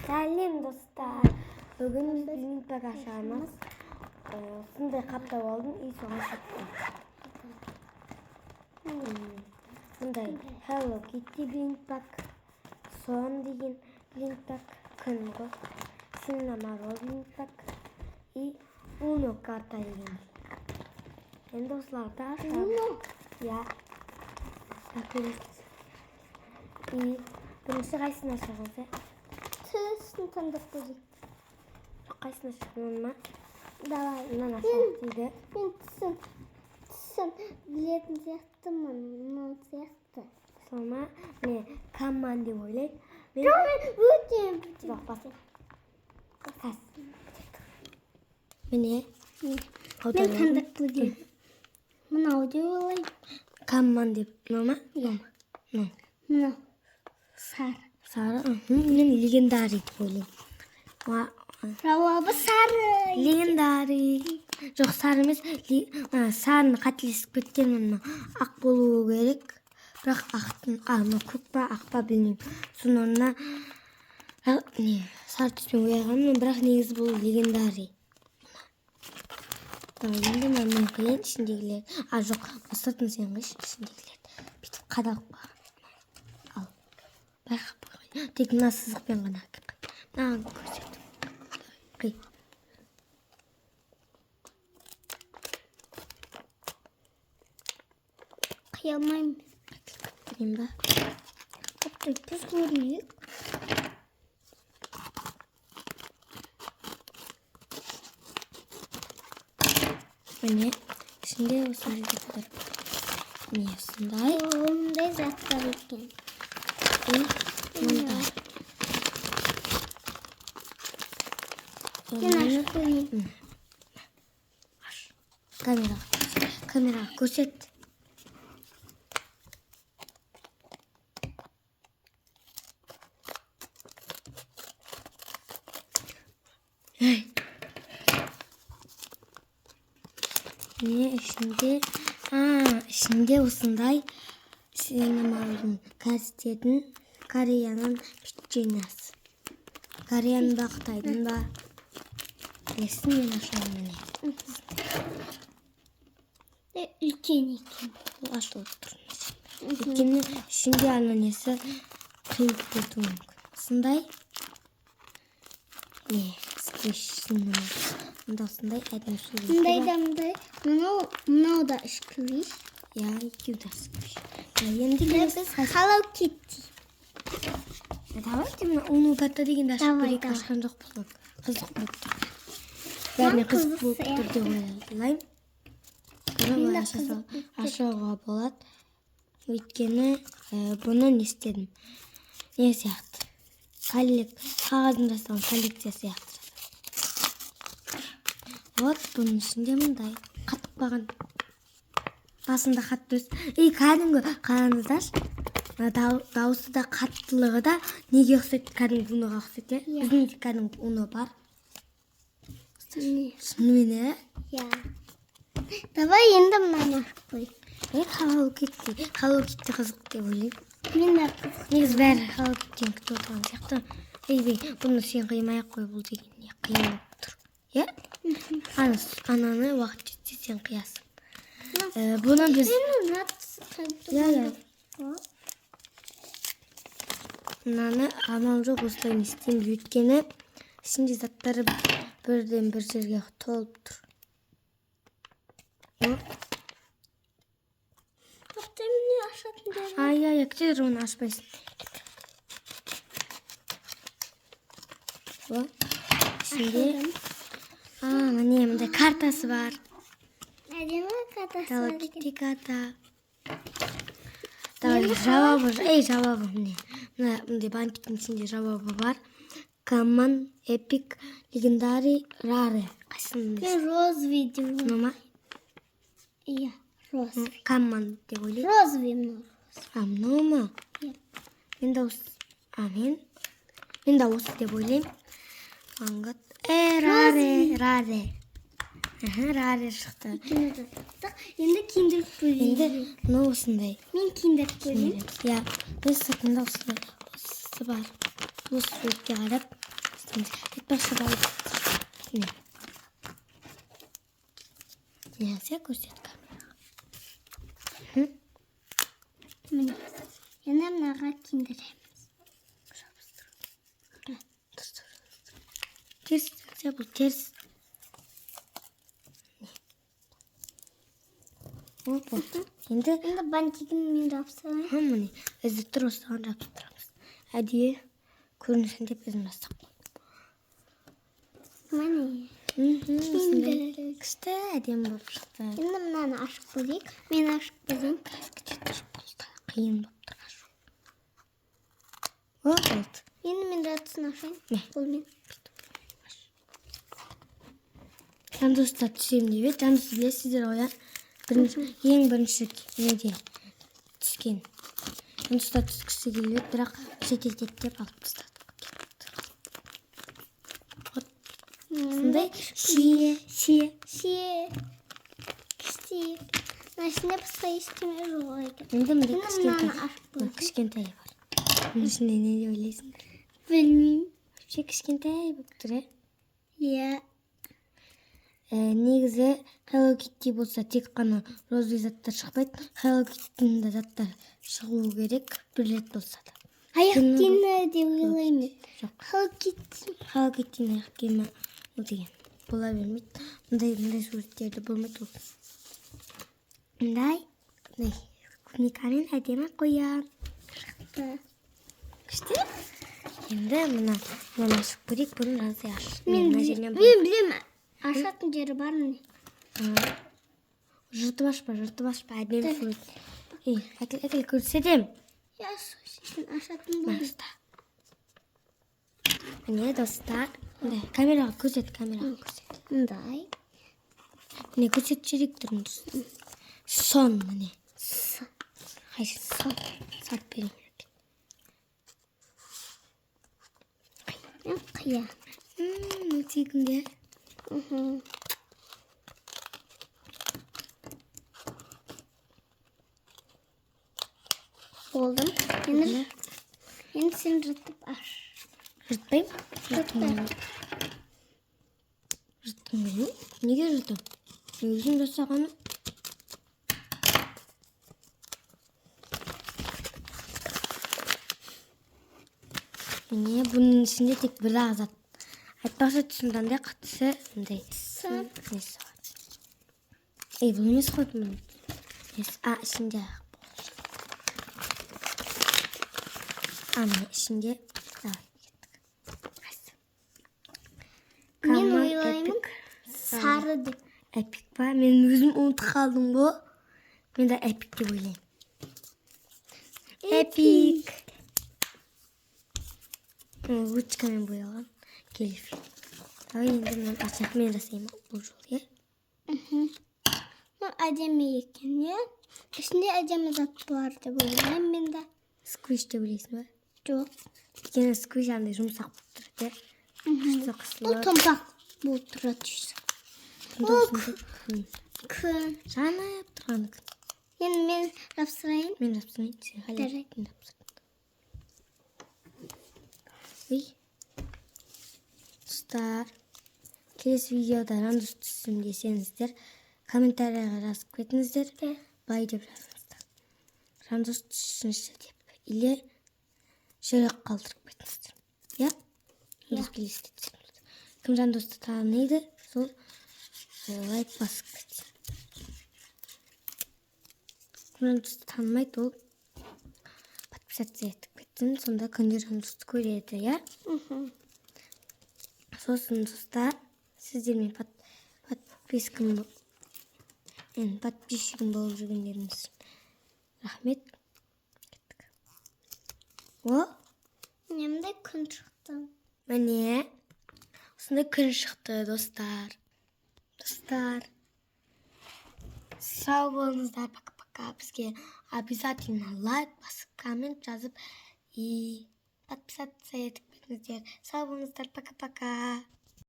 Сәлем достар. Бүгін біз линкбаг ашамыз. Сондай қаптап алдым и соған шықтым. Мұндай Hello Kitty линкбаг, Сон деген линкбаг, Күнгі, Cinnamoroll линкбаг и Uno карта деген. Енді осыларды ашамыз. Я. И бірінші қайсыны ашамыз? Тысın tanıdık böcek. Қайсыны ашамыз ма? Давай. Мынаны ашамыз дейді. Мен тысın білетін сияқтымын. Мынау сияқты. Сома мен комман деп ойлаймын. Мен өтем. Жоқ, бас. Міне. Мен tanıdık böcek. Мынау деп ойлаймын. Комман деп. Мама? Мынау. Сары. Сары. Мен легендарий деп ойлаймын. Жауабы сары. Легендарий. Жоқ, сары емес. Сарыны қателесіп кеткенмін. Ақ болуы керек. Бірақ ақтың, көк па, ақ па білмеймін. Соның орнына сары түспен ойғанмын, бірақ негізі бұл легендарий. Енді мен қиын ішіндегілер. Жоқ, сыртын сен қыш ішіндегілер. Бүйтіп қадалып бағам. Ал. Байқап қой. Тек мына сызықпен ғана қиып. Мынаған көрсетіп. Қи. Қия алмаймын. Білем ба? Қаптай біз көрейік. Міне, ішінде осындай заттар. Міне, осындай. Ондай заттар екен. Мындай. Мен ашып көрейін. Камераға көрсет. Міне, ішінде осындай Cinnamoroll'дың кәсітетін Кореяның печеньесі. Кореяның ба, Қытайдың ба? Несін мен ашамын міне. Үлкен екен. Бұл ашылып тұр. Өйткені ішінде ана несі қиылып кетуі мүмкін. Осындай. Не, Мұнда осындай әдім сөйлейді. Мұндай да мұндай. Мынау да ішкілейш. Я, екеу да ішкілейш. Енді келесі Hello Kitty. Давайте мына Uno карта дегенді ашып көрейік. Ашқан жоқ болған. Қызық болып тұр. Бәріне қызық болып тұр деп ойлаймын. Ашуға болады. Өйткені бұны не істедім? Не сияқты? Қағазын жасаған коллекция сияқты. Вот, бұның ішінде мұндай қатып қалған. Басында қатты өз. Кәдімгі қараңыздаршы. Дауысы да қаттылығы да неге ұқсайды? Кәдімгі Unoға ұқсайды. Біздің де кәдімгі Uno бар. Шынымен, Я. Давай енді мынаны ашып қойып. Hello Kitty қызық деп ойлаймын. Мен де қызық. Негізі бәрі Hello Kitty'ні күтіп отырған сияқты. Бұны сен қимай-ақ қой, бұл деген не қиын болып тұр. Е? Ананы уақыт жетсе сен қиясың. Бұны біз... Мынаны амал жоқ осылай не істейміз. Өйткені ішінде заттары бірден бір жерге толып тұр. Қаптай міне ашатын дәрі. Ай, кетер оны ашпайсың. Ішінде... Міне, мұндай картасы бар. Әдемі картасы Hello бар екен. Kitty карта. Жауабы міне. Мұндай банкеттің ішінде жауабы бар. Common, Epic, Legendary, Rare. Қайсының дейсің? Мен розовый деп ойлаймын. Мама? Иә, розовый. Common деп ойлаймын. Розовый мынау. Мынау ма? Иә. Мен да осы деп ойлаймын. Rare. Rare шықты. Енді киндер көрейін. Енді мынау осындай. Мен киндер көрейін. Иә, біз сыртында осындай. Осы бар. Осы суретке қарап Айтпақшы бай. Не ise көрсет камераға. Міне. Енді мынаға киіндіреміз. Терс, бұл терс. Опа. Енді бантигін мен жапсырайын. міне ізді тұр осыған жапсырамыз. Әдейі көрінсін деп ізін бастап. Міне. Күшті әдем болып шықты. Енді мынаны ашып көрейік. Мен ашып көрейін. Қиын болып тұр ашу. О, болды. Енді мен жартысын ашайын. Бұл мен. Жандосқа түсем деп еді. Жандосты білесіздер ғой, ең бірінші неде түскен. Жандосқа түскісі келіп еді, бірақ шетелдеп алып тастады. Сондай шие. Кістейік. Нашында басқа ештеңе жоқ екен. Енді міне мынаны ашып көрейік. кішкентай бар. Мұның ішінде не деп ойлайсың? Білмеймін. Вообще кішкентай болып тұр, Иә. Негізі Hello Kitty болса тек қана розовый заттар шықпайды. Hello Kitty'nin заттар шығуы керек, бір рет болса да. Аяқ киімі деп ойлаймын. Жоқ. Hello Kitty. Hello Kitty'nin аяқ киімі ол деген бола бермейді. Мұндай суреттерді болмайды ол. Мұндай клубникамен әдемі қоям. Күшті? Енді мұны ашып көрейік, бұны разы ашып. Мен білемін. Ашатын жері бар міне. Жұртып ашпа, әдемі сурет. Әкел көрсетем. Я сосисын ашатын болды. Міне достар. Камераға көрсет. Мындай. Міне көрсет жүрек тұрын достар. Сон міне. Қайсы сон. Сат берейін. Мен қия. Мультигімде. Болдым. Енді сен жыртып аш. Жыртпайым? Жырттым мен. Неге жыртым? Өзім жасағаны. Міне бұның ішінде тек бір азат. Айтпақшы түсіндандай қатысы мындай. Несі бар. Бұл емес қой мұның. Ішінде міне ішінде. Мен ойлаймын сары деп. Эпик па? Мен өзім ұмытып қалдым ғой. Мен де эпик деп ойлаймын. Эпик. Ручкамен боялған келіп. Енді мен ашақмен жасаймын бұл жол, Бұл әдемі екен, Ішінде әдемі зат бар деп ойлаймын мен де. Сквиш деп ойлайсың ба? Жоқ. Өйткені сквиш андай жұмсақ болып тұрады, Бұл томпақ болып тұрады жүрсі. Күн. Жанайып тұрған күн. Енді мен жапсырайын. Мен жапсырайын. Жарайды. Достар, келесі видеода Жандос түсім десеңіздер, комментарияға жазып кетіңіздер, бай деп жазыңыздар. Жандос түсінші деп, или жүрек қалдырып кетіңіздер. Кім Жандосты таныйды, сол лайк басып кетсін. Кім Жандосты танымайды, ол подписаться етіп кетсін, сонда күнде Жандосты көреді, Сосын достар, сіздермен подписчигім болып жүргендеріңіз үшін рахмет. Немде күн шықты. Міне, осындай күн шықты, достар. Сау болыңыздар, пока-пока. Бізге обязательно лайк басып, коммент жазып и подписаться етіп кетіңіздер. Сау болыңыздар, пока-пока.